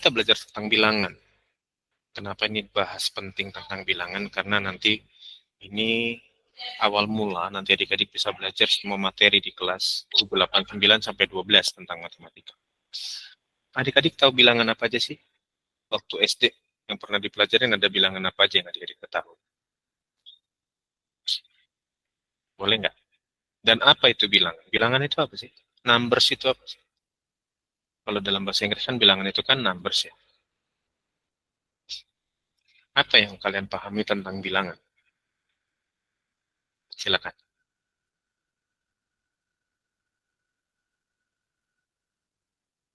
kita belajar tentang bilangan. Kenapa ini bahas penting tentang bilangan? Karena nanti ini awal mula, nanti adik-adik bisa belajar semua materi di kelas 8, 9 sampai 12 tentang matematika. Adik-adik tahu bilangan apa aja sih? Waktu SD yang pernah dipelajarin ada bilangan apa aja yang adik-adik ketahui? Boleh nggak? Dan apa itu bilangan? Bilangan itu apa sih? Numbers itu apa sih? Kalau dalam bahasa Inggris kan bilangan itu kan numbers ya. Apa yang kalian pahami tentang bilangan? Silakan.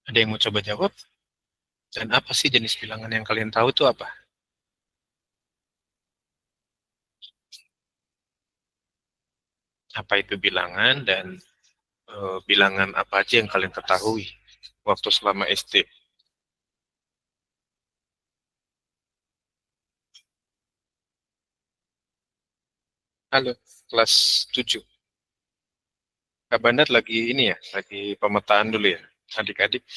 Ada yang mau coba jawab? Dan apa sih jenis bilangan yang kalian tahu itu apa? Apa itu bilangan dan bilangan apa aja yang kalian ketahui waktu selama SD? Halo, kelas 7. Kak Bandar lagi ini ya, lagi pemetaan dulu ya. Adik-adik,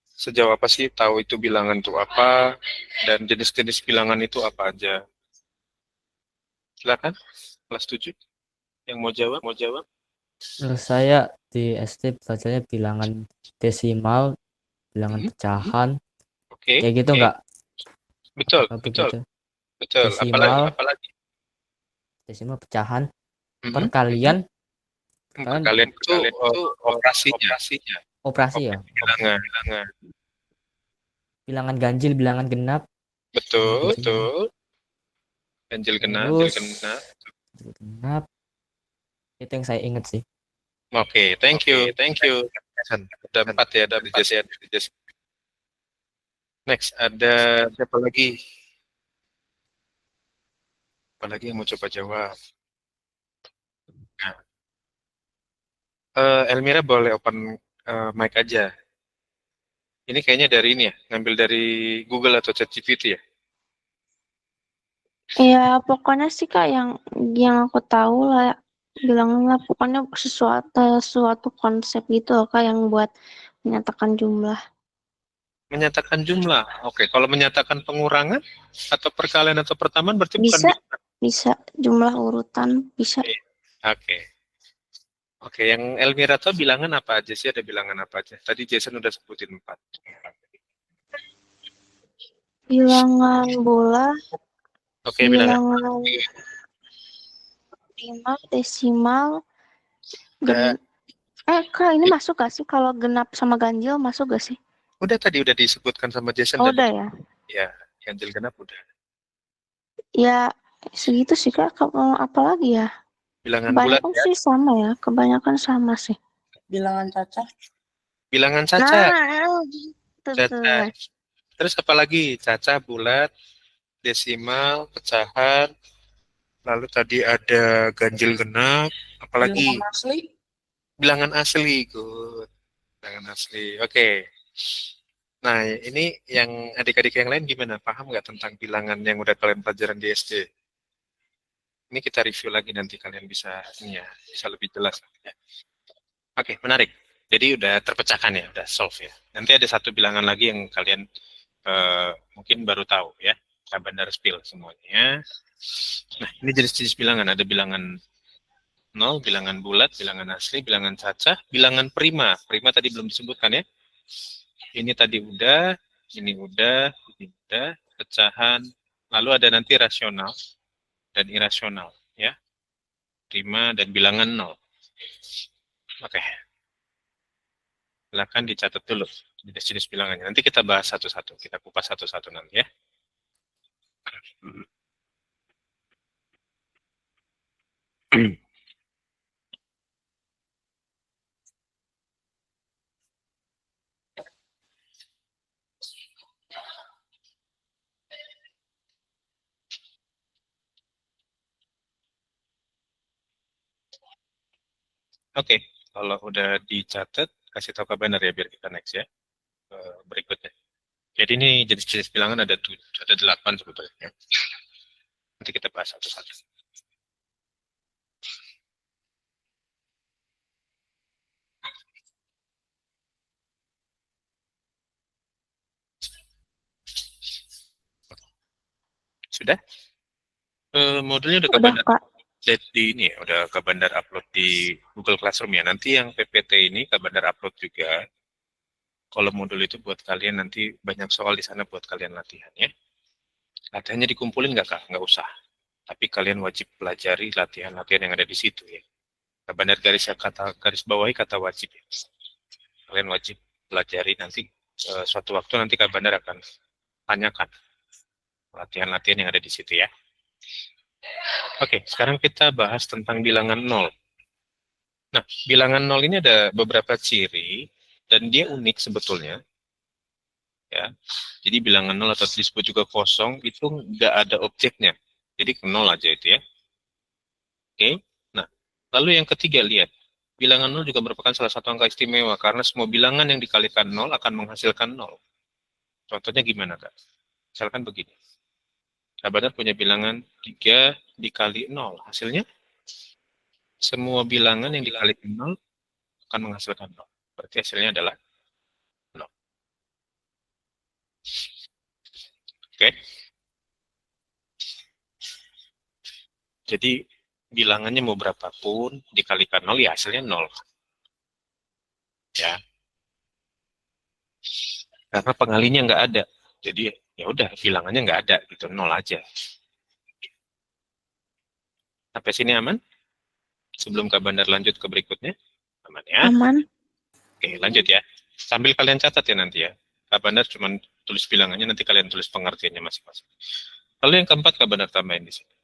sejauh apa sih tahu itu bilangan itu apa dan jenis-jenis bilangan itu apa aja? Silakan, kelas 7. Yang mau jawab, mau jawab. Menurut saya di SD belajarnya bilangan desimal, bilangan Mhm, mhm. pecahan, Oke, kayak gitu oke. nggak? Betul, Apakah betul, begitu? betul. Apalagi, Desimal, apalagi. desimal pecahan, Mhm, mhm. perkalian, perkalian Perkalian itu Kalian itu operasinya, operasinya, operasi ya, operasi bilangan. bilangan. bilangan ganjil, bilangan genap, bilangan Betul, desimal. betul. Ganjil genap, ganjil Terus genap. genap, itu yang saya ingat sih. Oke, thank you. Oke, thank you. Jason. Ada 4 ya Ada dari 4 ya Jason. dari Jess. Next, ada siapa lagi? Apa lagi yang mau coba jawab? Nah, Elmira boleh open mic aja. Ini kayaknya dari ini ya, ngambil dari Google atau ChatGPT ya. Ya, pokoknya sih Kak yang aku tahu lah bilangnya pokoknya sesuatu konsep gitu loh Kak yang buat menyatakan jumlah. Menyatakan jumlah. Oke, kalau menyatakan pengurangan atau perkalian atau pertambahan berarti bukan Bisa, bilangan. bisa jumlah urutan, bisa. Iya. Oke. Oke, yang Elmira tahu bilangan apa aja sih? Ada bilangan apa aja? Tadi Jason udah sebutin 4. Bilangan bulat, Oke, bilangan bilangan prima, desimal, udah, Kak ini masuk gak sih kalau genap sama ganjil masuk gak sih? udah tadi udah disebutkan sama Jason Oh, tadi. udah ya. Ya, ganjil genap udah. Ya, segitu sih Kak. Kalau apa lagi ya? Bilangan bulat Kebanyakan ya. sih sama ya. Kebanyakan sama sih. Bilangan cacah. Bilangan cacat. Nah, gitu tuh. Cacat. Terus apa lagi? Cacat, bulat, desimal, pecahan. Lalu tadi ada ganjil genap. Apalagi Bilangan asli. bilangan asli. Good. Bilangan asli. Oke. Nah, ini yang adik-adik yang lain gimana? Paham nggak tentang bilangan yang udah kalian pelajaran di SD? Ini kita review lagi nanti kalian bisa ini ya, bisa lebih jelas. Ya. Oke, menarik. Jadi udah terpecahkan ya, udah solve ya. Nanti ada satu bilangan lagi yang kalian mungkin baru tahu ya. Saya bandar spill semuanya. Nah, ini jenis-jenis bilangan. Ada bilangan nol, bilangan bulat, bilangan asli, bilangan cacah, bilangan prima. Prima tadi belum disebutkan ya. Ini tadi udah, ini udah, ini udah, pecahan. Lalu ada nanti rasional dan irasional ya. Prima dan bilangan nol. Oke, silakan dicatat dulu jenis-jenis bilangannya. Nanti kita bahas satu-satu, kita kupas satu-satu nanti ya. Oke, kalau udah dicatat, kasih tahu kabar ya biar kita next ya. Berikutnya. Jadi ini jenis-jenis bilangan ada 8 sebetulnya. Nanti kita bahas satu-satu. Sudah? Modulnya udah Udah, Kabandar Kak. update di ini ya, udah Kabandar upload di Google Classroom ya. Nanti yang PPT ini Kabandar upload juga. Kalau modul itu buat kalian nanti banyak soal di sana buat kalian latihan ya. Latihannya dikumpulin nggak Kak? Nggak usah. Tapi kalian wajib pelajari latihan-latihan yang ada di situ ya. Kabandar garis bawahi kata wajib ya. Kalian wajib pelajari nanti suatu waktu nanti Kabandar akan tanyakan latihan-latihan yang ada di situ ya. Oke, sekarang kita bahas tentang bilangan nol. Nah, bilangan nol ini ada beberapa ciri dan dia unik sebetulnya. Ya, jadi bilangan nol atau disebut juga kosong itu nggak ada objeknya. Jadi nol aja itu ya. Oke. Nah, lalu yang ketiga lihat. Bilangan nol juga merupakan salah satu angka istimewa karena semua bilangan yang dikalikan nol akan menghasilkan nol. Contohnya gimana, Kak? Misalkan begini. Sahabat punya bilangan 3 dikali 0. Hasilnya semua bilangan yang dikali 0 akan menghasilkan 0. Berarti hasilnya adalah 0. Oke. Jadi bilangannya mau berapapun dikalikan 0 ya hasilnya 0. Ya. Karena pengalinya nggak ada. Jadi ya udah bilangannya nggak ada gitu, 0 aja. Sampai sini aman? Sebelum Kak Bandar lanjut ke berikutnya? Aman ya? Aman. Oke, lanjut ya. Sambil kalian catat ya nanti ya. Kak Bandar cuma tulis bilangannya, nanti kalian tulis pengertiannya masing-masing. Lalu yang keempat Kak Bandar tambahin di sini.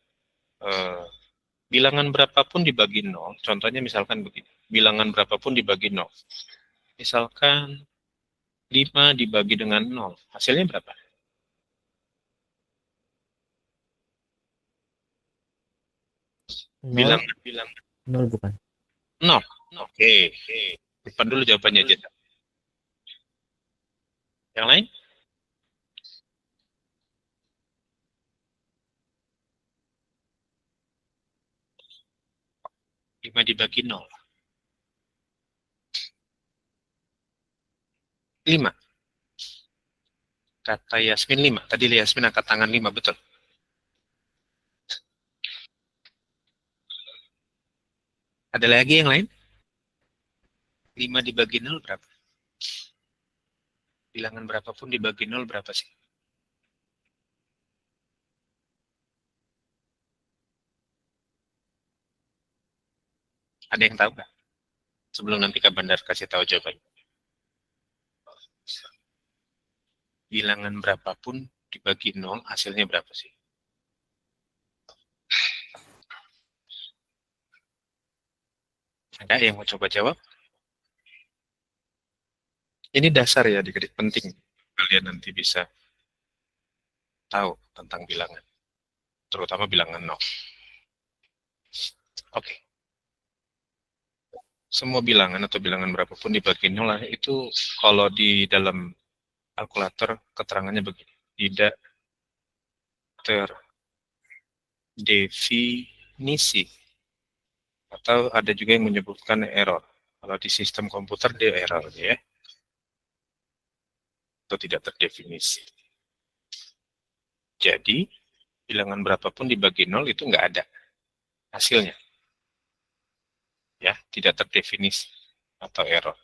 Bilangan berapapun dibagi 0, contohnya misalkan begini. Bilangan berapapun dibagi 0. Misalkan 5 dibagi dengan 0. Hasilnya berapa? Nol, Bilang 0 bukan. 0. Oke. Simpan dulu jawabannya aja. Yang lain? Lima dibagi 0. 5. Kata Yasmin 5. Tadi Yasmin angkat tangan 5, betul. Ada lagi yang lain? 5 dibagi 0 berapa? Bilangan berapapun dibagi 0 berapa sih? Ada yang tahu nggak? Sebelum nanti Kak Bandar kasih tahu jawabannya. Bilangan berapapun dibagi 0, hasilnya berapa sih? Ada yang mau coba jawab? Ini dasar ya, adik-adik, penting. Kalian nanti bisa tahu tentang bilangan. Terutama bilangan 0. Oke. Semua bilangan atau bilangan berapapun dibagi 0 itu kalau di dalam kalkulator keterangannya begini. Tidak terdefinisi. Atau ada juga yang menyebutkan error. Kalau di sistem komputer dia error ya. Atau tidak terdefinisi. Jadi, bilangan berapapun dibagi 0 itu nggak ada hasilnya. Ya, tidak terdefinisi atau error.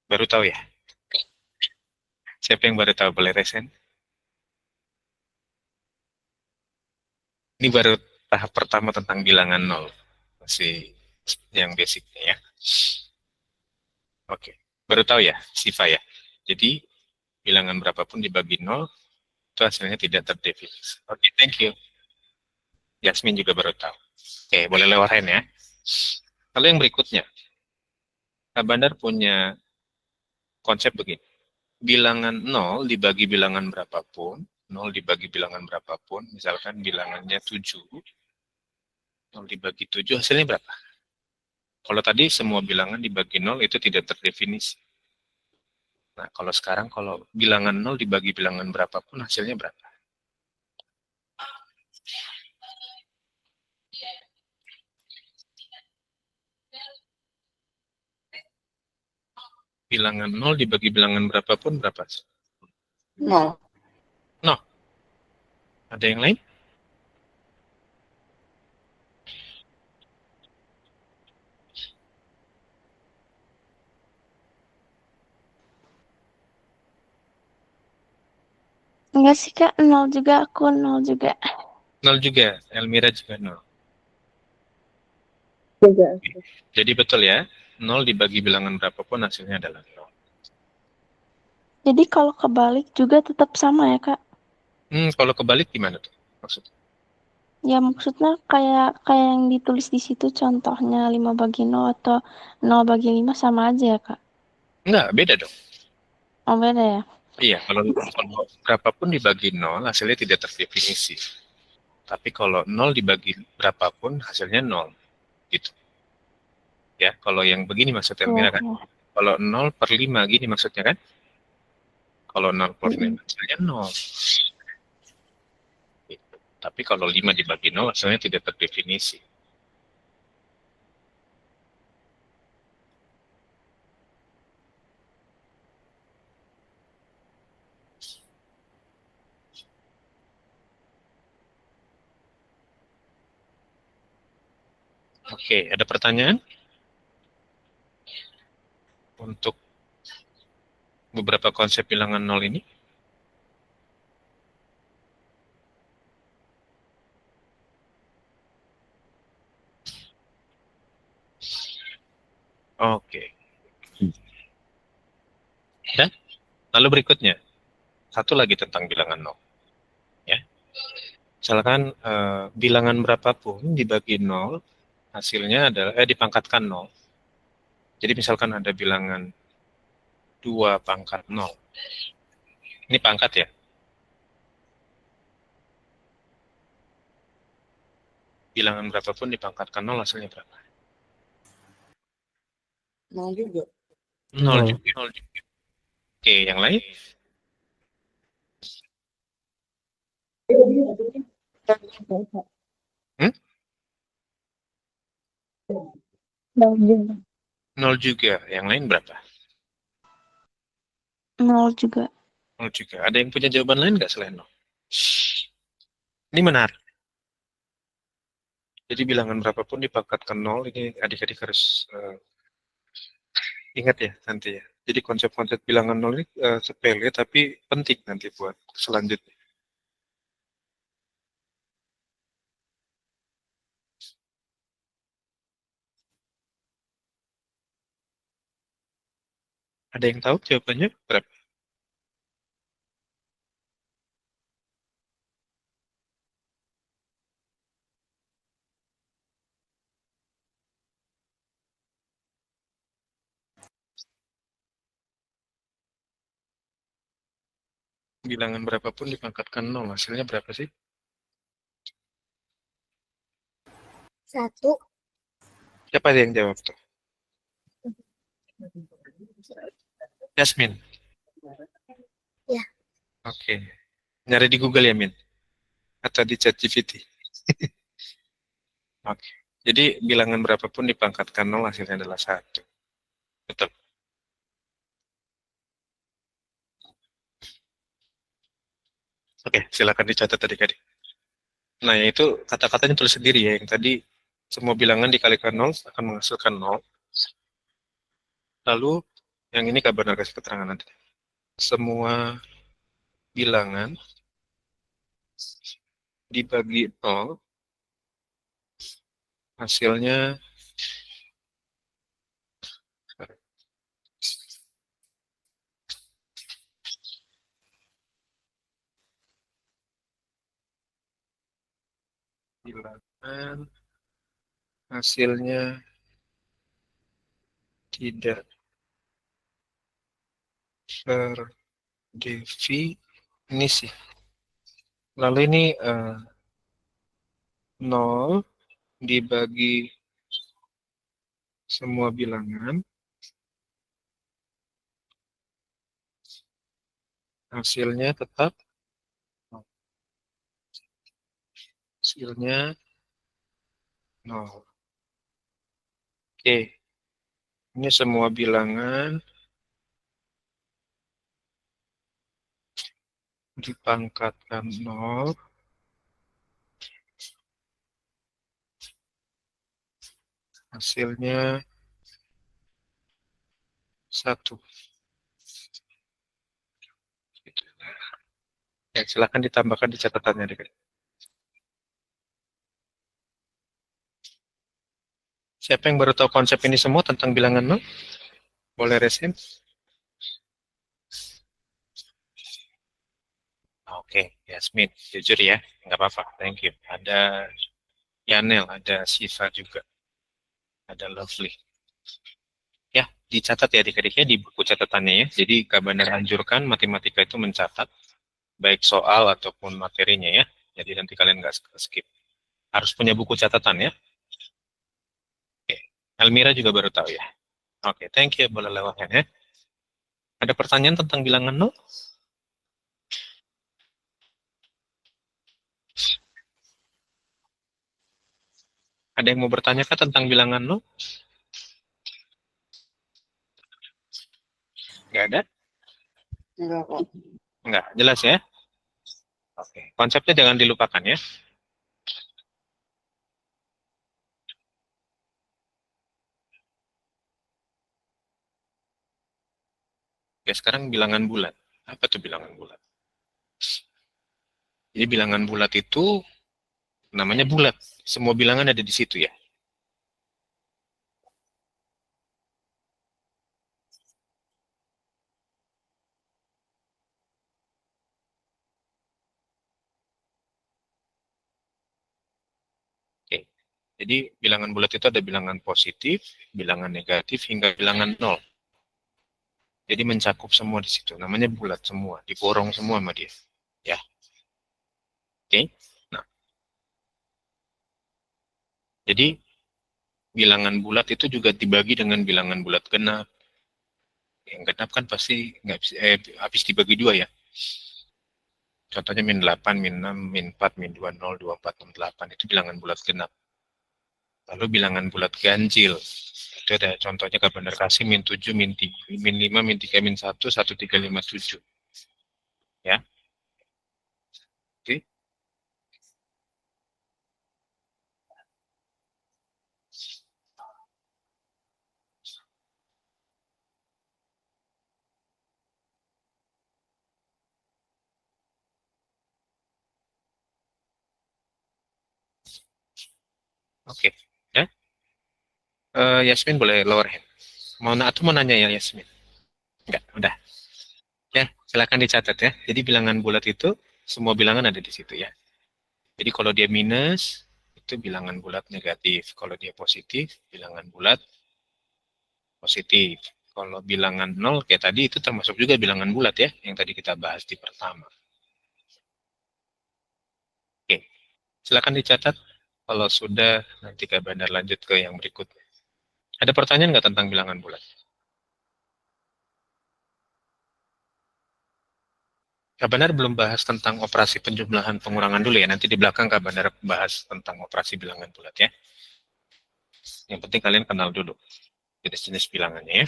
Baru tahu ya? Siapa yang baru tahu? Boleh resen? Ini baru tahap pertama tentang bilangan 0. Masih yang basicnya ya. Oke. Baru tahu ya, Siva ya? Jadi, bilangan berapapun dibagi 0, itu hasilnya tidak terdefinisi. Oke, thank you. Yasmin juga baru tahu. Oke, boleh lewat hand ya. Lalu yang berikutnya, Kak Bandar punya konsep begini. Bilangan 0 dibagi bilangan berapapun, 0 dibagi bilangan berapapun, misalkan bilangannya 7, 0 dibagi 7, hasilnya berapa? Kalau tadi semua bilangan dibagi 0 itu tidak terdefinisi. Nah, kalau sekarang kalau bilangan 0 dibagi bilangan berapapun, hasilnya berapa? Bilangan 0 dibagi bilangan berapapun berapa? 0. 0. Ada yang lain? Enggak sih Kak, nol juga, aku nol juga. 0 juga. Elmira juga 0. Juga. Jadi betul ya, 0 dibagi bilangan berapapun hasilnya adalah 0. Jadi kalau kebalik juga tetap sama ya Kak? Kalau kebalik gimana tuh maksudnya? Ya maksudnya kayak yang ditulis di situ contohnya 5 bagi 0 atau 0 bagi 5 sama aja ya Kak? Enggak, beda dong. Oh beda ya? Iya, kalau berapapun dibagi 0, hasilnya tidak terdefinisi. Tapi kalau 0 dibagi berapapun, hasilnya 0. Gitu. Ya, kalau yang begini maksudnya Elmira kan? Oh, Kalau 0 per 5 gini maksudnya kan? Kalau 0 per mm-mm. 5 hasilnya 0. Gitu. Tapi kalau 5 dibagi 0 hasilnya tidak terdefinisi. Oke, ada pertanyaan? Untuk beberapa konsep bilangan 0 ini? Oke. Dan lalu berikutnya, satu lagi tentang bilangan 0. Ya. Misalkan bilangan berapapun dibagi 0, hasilnya adalah dipangkatkan 0. Jadi misalkan ada bilangan 2 pangkat 0. Ini pangkat ya. Bilangan berapapun dipangkatkan 0 hasilnya berapa? 0 juga. 0 Nol. juga. 0 juga. Oke, yang lain? Hmm? 0 juga. 0 juga. Yang lain berapa? Nol juga. 0 juga. Ada yang punya jawaban lain nggak selain 0? Ini menarik. Jadi bilangan berapapun dipangkatkan 0, ini adik-adik harus ingat ya nanti ya. Jadi konsep-konsep bilangan 0 ini sepele tapi penting nanti buat selanjutnya. Ada yang tahu jawabannya berapa? Bilangan berapapun dipangkatkan 0, hasilnya berapa sih? 1. Siapa yang jawab tuh? Yasmin. Ya. Oke. Nyari di Google ya, Min? Atau di ChatGPT? Oke. Jadi bilangan berapapun dipangkatkan 0, hasilnya adalah 1. Betul. Oke, silakan dicatat adik-adik. Nah, yang itu kata-katanya tulis sendiri ya. Yang tadi semua bilangan dikalikan 0 akan menghasilkan 0. Lalu yang ini Kak Benar kasih keterangan nanti. Semua bilangan dibagi 0, hasilnya bilangan hasilnya tidak terdefinisi. Lalu ini 0 dibagi semua bilangan, hasilnya tetap hasilnya 0. Oke, ini semua bilangan dipangkatkan 0, Hasilnya 1. Gitu. Ya, silakan ditambahkan di catatannya. Adik-adik. Siapa yang baru tahu konsep ini semua tentang bilangan nol? Boleh resim? Oke, Yasmin, jujur ya, nggak apa-apa, thank you. Ada Yanel, ada Siva juga, ada Lovely. Ya, dicatat ya adik-adiknya di buku catatannya ya. Jadi Kak Bandar anjurkan matematika itu mencatat, baik soal ataupun materinya ya. Jadi nanti kalian nggak skip. Harus punya buku catatan ya. Oke, Elmira juga baru tahu ya. Oke, thank you, boleh lewatkan ya. Ada pertanyaan tentang bilangan nol? Ada yang mau bertanya kah tentang bilangan nol? Nggak ada? Enggak kok. Nggak, jelas ya? Oke, konsepnya jangan dilupakan ya. Oke, sekarang bilangan bulat. Apa tuh bilangan bulat? Jadi bilangan bulat itu namanya bulat. Semua bilangan ada di situ ya. Oke. Jadi bilangan bulat itu ada bilangan positif, bilangan negatif, hingga bilangan nol. Jadi mencakup semua di situ. Namanya bulat semua, diborong semua sama dia. Ya. Oke. Nah, jadi bilangan bulat itu juga dibagi dengan bilangan bulat genap. Yang genap kan pasti nggak bisa, habis dibagi dua ya. Contohnya min 8, min 6, min 4, min 2, 0, 2, 4, 6, 8. Itu bilangan bulat genap. Lalu bilangan bulat ganjil. Itu ada contohnya Kak Bandar kasih min 7, min 3, min 5, min 3, min 1, 1, 3, 5, 7. Ya. Oke. Oke. Ya. Yasmin boleh lower hand. Mau nanya ya Yasmin? Enggak, udah. Ya, silakan dicatat ya. Jadi bilangan bulat itu semua bilangan ada di situ ya. Jadi kalau dia minus itu bilangan bulat negatif. Kalau dia positif, bilangan bulat positif. Kalau bilangan nol kayak tadi itu termasuk juga bilangan bulat ya, yang tadi kita bahas di pertama. Oke, silakan dicatat. Kalau sudah, nanti Kak Bandar lanjut ke yang berikutnya. Ada pertanyaan nggak tentang bilangan bulat? Kak Bandar belum bahas tentang operasi penjumlahan pengurangan dulu ya. Nanti di belakang Kak Bandar bahas tentang operasi bilangan bulat ya. Yang penting kalian kenal dulu jenis-jenis bilangannya ya.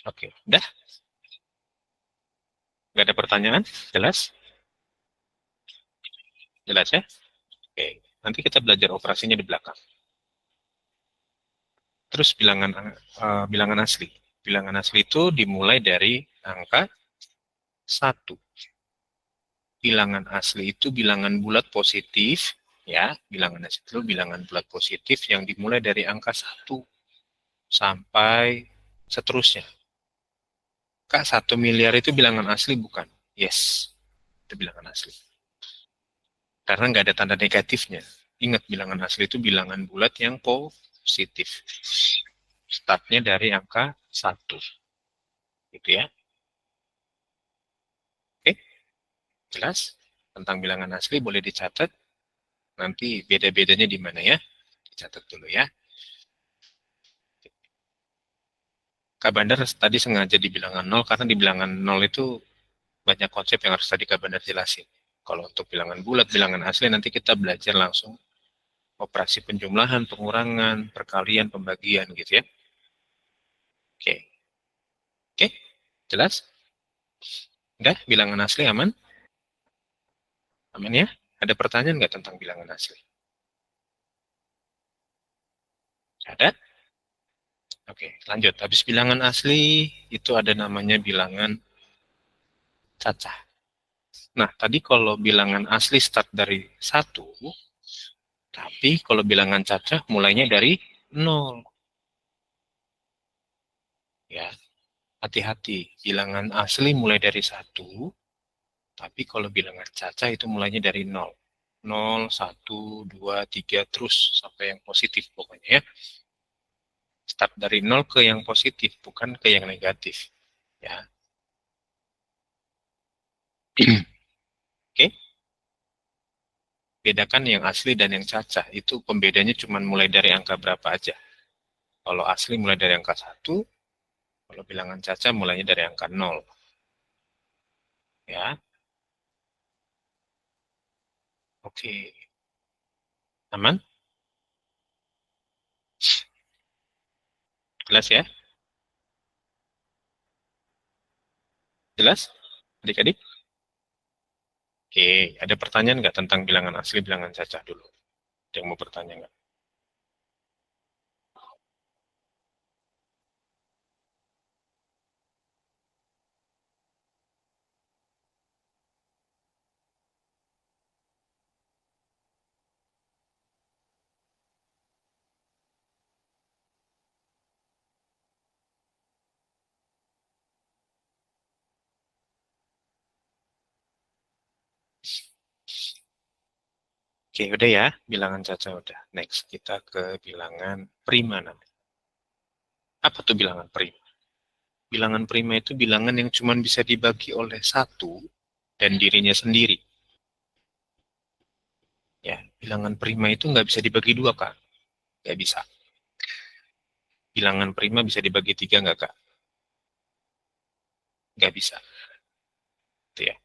Oke, udah? Nggak ada pertanyaan? Jelas? Jelas ya? Oke, nanti kita belajar operasinya di belakang. Terus bilangan asli. Bilangan asli itu dimulai dari angka 1. Bilangan asli itu bilangan bulat positif, ya. Bilangan asli itu bilangan bulat positif yang dimulai dari angka 1 sampai seterusnya. Kak, 1 miliar itu bilangan asli bukan? Yes, itu bilangan asli. Karena nggak ada tanda negatifnya. Ingat, bilangan asli itu bilangan bulat yang positif. Startnya dari angka 1. Gitu ya. Oke, jelas? Tentang bilangan asli boleh dicatat. Nanti beda-bedanya di mana ya? Dicatat dulu ya. Kak Bandar tadi sengaja di bilangan 0 karena di bilangan 0 itu banyak konsep yang harus tadi Kak Bandar jelasin. Kalau untuk bilangan bulat, bilangan asli nanti kita belajar langsung operasi penjumlahan, pengurangan, perkalian, pembagian gitu ya. Oke. Oke, jelas? Udah, bilangan asli aman? Aman ya? Ada pertanyaan nggak tentang bilangan asli? Ada? Oke, lanjut. Habis bilangan asli, itu ada namanya bilangan cacah. Nah, tadi kalau bilangan asli start dari 1, tapi kalau bilangan cacah mulainya dari 0. Ya, hati-hati. Bilangan asli mulai dari 1, tapi kalau bilangan cacah itu mulainya dari 0. 0, 1, 2, 3, terus sampai yang positif pokoknya ya. Start dari 0 ke yang positif, bukan ke yang negatif. Ya. Oke. Bedakan yang asli dan yang cacah. Itu pembedanya cuma mulai dari angka berapa aja. Kalau asli mulai dari angka 1, kalau bilangan cacah mulainya dari angka 0. Ya. Oke. Aman? Jelas ya? Jelas? Adik-adik? Oke, ada pertanyaan nggak tentang bilangan asli, bilangan cacah dulu? Ada yang mau bertanya nggak? Oke, udah ya, bilangan cacah udah. Next, kita ke bilangan prima namanya. Apa tuh bilangan prima? Bilangan prima itu bilangan yang cuma bisa dibagi oleh 1 dan dirinya sendiri. Ya, bilangan prima itu nggak bisa dibagi 2, Kak. Nggak bisa. Bilangan prima bisa dibagi 3 nggak, Kak? Nggak bisa. Itu ya.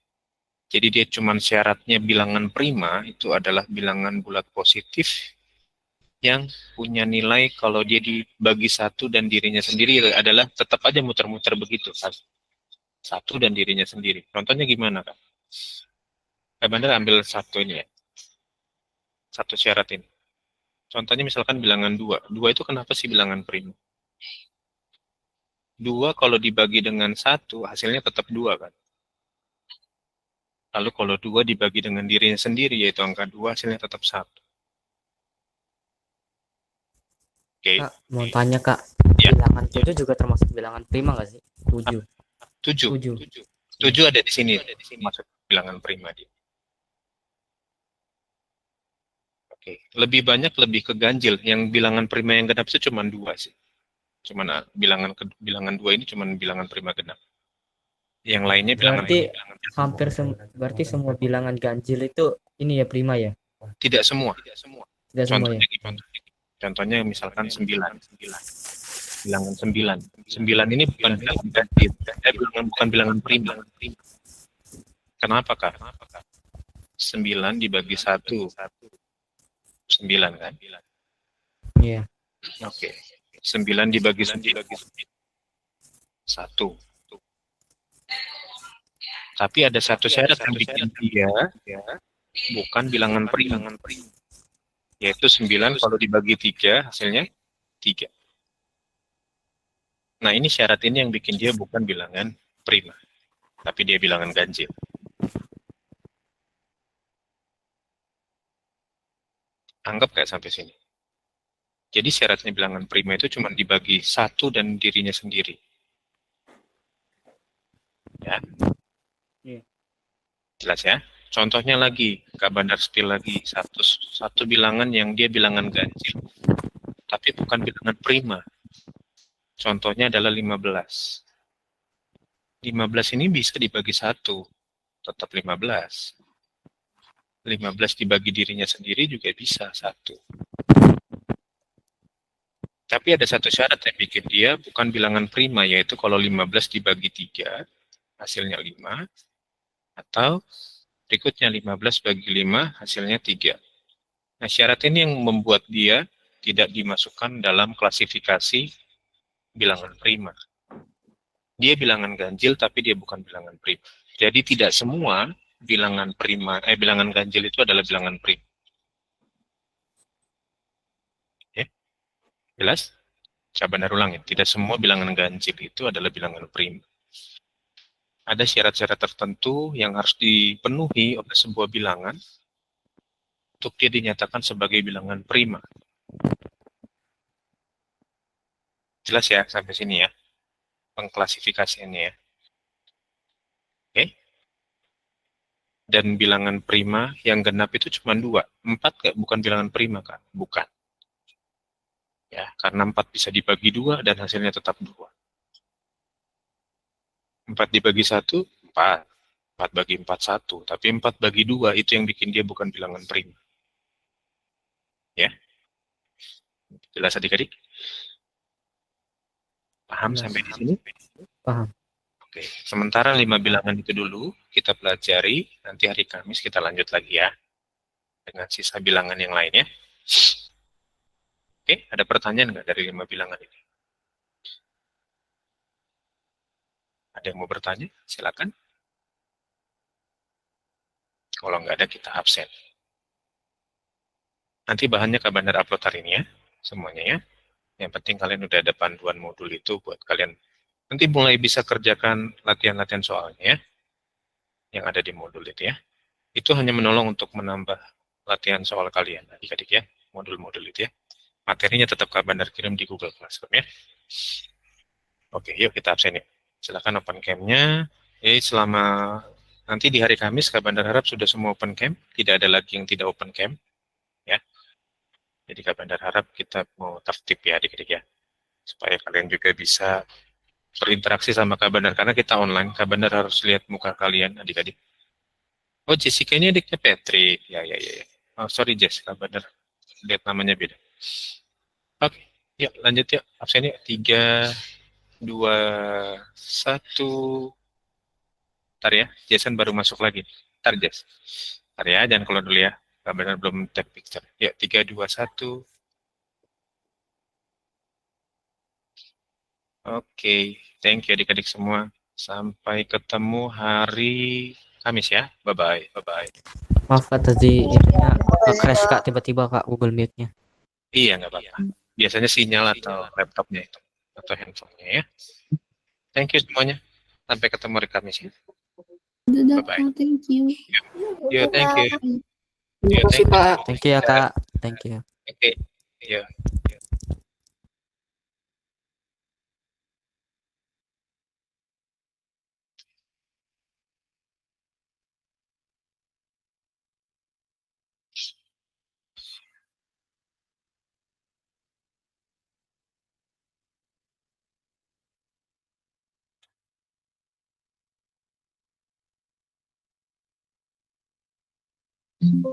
Jadi dia cuma syaratnya bilangan prima itu adalah bilangan bulat positif yang punya nilai kalau dia dibagi 1 dan dirinya sendiri adalah tetap aja muter-muter begitu. 1 dan dirinya sendiri. Contohnya gimana, Kak? Bandar ambil satu ini ya. Satu syarat ini. Contohnya misalkan bilangan 2. 2 itu kenapa sih bilangan prima? 2 kalau dibagi dengan 1 hasilnya tetap 2 kan? Lalu kalau 2 dibagi dengan dirinya sendiri, yaitu angka 2, hasilnya tetap 1. Oke. Kak, mau tanya Kak, Ya. bilangan 7 juga termasuk bilangan prima nggak sih? 7. 7. 7. 7 ada di sini. Masuk bilangan prima dia. Oke. Lebih banyak lebih ke ganjil. Yang bilangan prima yang genap itu cuma 2 sih. Cuman bilangan 2 ini cuma bilangan prima genap. Yang lainnya bilangan Hampir berarti semua bilangan ganjil itu ini ya prima ya? tidak semua. Tidak semua ya? Contohnya gimana? Contohnya misalkan 9. Bilangan 9. 9 ini bukan bilangan ganjil. Bukan bilangan prima. Kenapa, Kak? 9 dibagi 1. 9 kan? Iya. Oke. 9 dibagi 1. Tapi ada satu syarat yang bikin dia bukan bilangan prima. Yaitu 9 kalau dibagi 3 hasilnya 3. Nah, ini syarat ini yang bikin dia bukan bilangan prima. Tapi dia bilangan ganjil. Anggap kayak sampai sini. Jadi syaratnya bilangan prima itu cuma dibagi 1 dan dirinya sendiri. Ya. Iya. Jelas ya? Contohnya lagi, Kak Bandar spill lagi. Satu bilangan yang dia bilangan ganjil. Tapi bukan bilangan prima. Contohnya adalah 15. 15 ini bisa dibagi 1. Tetap 15. 15 dibagi dirinya sendiri juga bisa 1. Tapi ada satu syarat yang bikin dia bukan bilangan prima, yaitu kalau 15 dibagi 3, hasilnya 5. Atau berikutnya 15 bagi 5, hasilnya 3. Nah, syarat ini yang membuat dia tidak dimasukkan dalam klasifikasi bilangan prima. Dia bilangan ganjil, tapi dia bukan bilangan prima. Jadi tidak semua bilangan ganjil itu adalah bilangan prima. Jelas? Saya benar ulangin, tidak semua bilangan ganjil itu adalah bilangan prima. Ada syarat-syarat tertentu yang harus dipenuhi oleh sebuah bilangan untuk dia dinyatakan sebagai bilangan prima. Jelas ya sampai sini ya, pengklasifikasiannya ya. Oke? Dan bilangan prima yang genap itu cuma 2. 4 bukan bilangan prima kan? Bukan. Ya, karena 4 bisa dibagi 2 dan hasilnya tetap 2. 4 dibagi 1, 4. 4 bagi 4, 1. Tapi 4 bagi 2 itu yang bikin dia bukan bilangan prima. Ya, jelas adik-adik? Paham Jelas. sampai di sini? Paham. Oke, sementara 5 bilangan itu dulu kita pelajari, nanti hari Kamis kita lanjut lagi ya, dengan sisa bilangan yang lainnya. Oke, ada pertanyaan nggak dari 5 bilangan ini? Ada yang mau bertanya? Silakan. Kalau nggak ada, kita absen. Nanti bahannya Kak Bandar upload hari ini ya, semuanya ya. Yang penting kalian udah ada panduan modul itu buat kalian nanti mulai bisa kerjakan latihan-latihan soalnya ya, yang ada di modul itu ya. Itu hanya menolong untuk menambah latihan soal kalian, adik-adik ya, modul-modul itu ya. Materinya tetap Kak Bandar kirim di Google Classroom ya. Oke, yuk kita absen ya. Silakan open cam-nya. Selama nanti di hari Kamis, Kak Bandar harap sudah semua open cam, tidak ada lagi yang tidak open cam ya. Jadi Kak Bandar harap kita mau tertib ya adik-adik ya, supaya kalian juga bisa berinteraksi sama Kak Bandar, karena kita online, Kak Bandar harus lihat muka kalian adik-adik. Oh, Jessica ini adiknya Patrick. Ya, ya, ya. Oh, sorry Jess, Kak Bandar lihat namanya beda. Oke, yuk lanjut yuk. Absen yuk. 3, 2, 1. Ntar ya, Jason baru masuk lagi. Ntar Jess. Ntar ya, jangan keluar dulu ya. Kak Bandar belum take picture. Yuk, 3, 2, 1. Oke, thank you adik-adik semua. Sampai ketemu hari Kamis ya. Bye-bye. Bye-bye. Maaf Kak, tadi ininya crash Kak tiba-tiba Kak Google Meet-nya. Iya, nggak apa-apa. Biasanya sinyal atau laptopnya itu. Atau handphonenya ya. Thank you semuanya. Sampai ketemu hari Kamis ya. Dadah, Bye-bye. thank you. Yo, thank you. Terima Yo, kasih, thank you. Pak. Thank you ya Kak. Thank you. Oke. Yo. Hmm.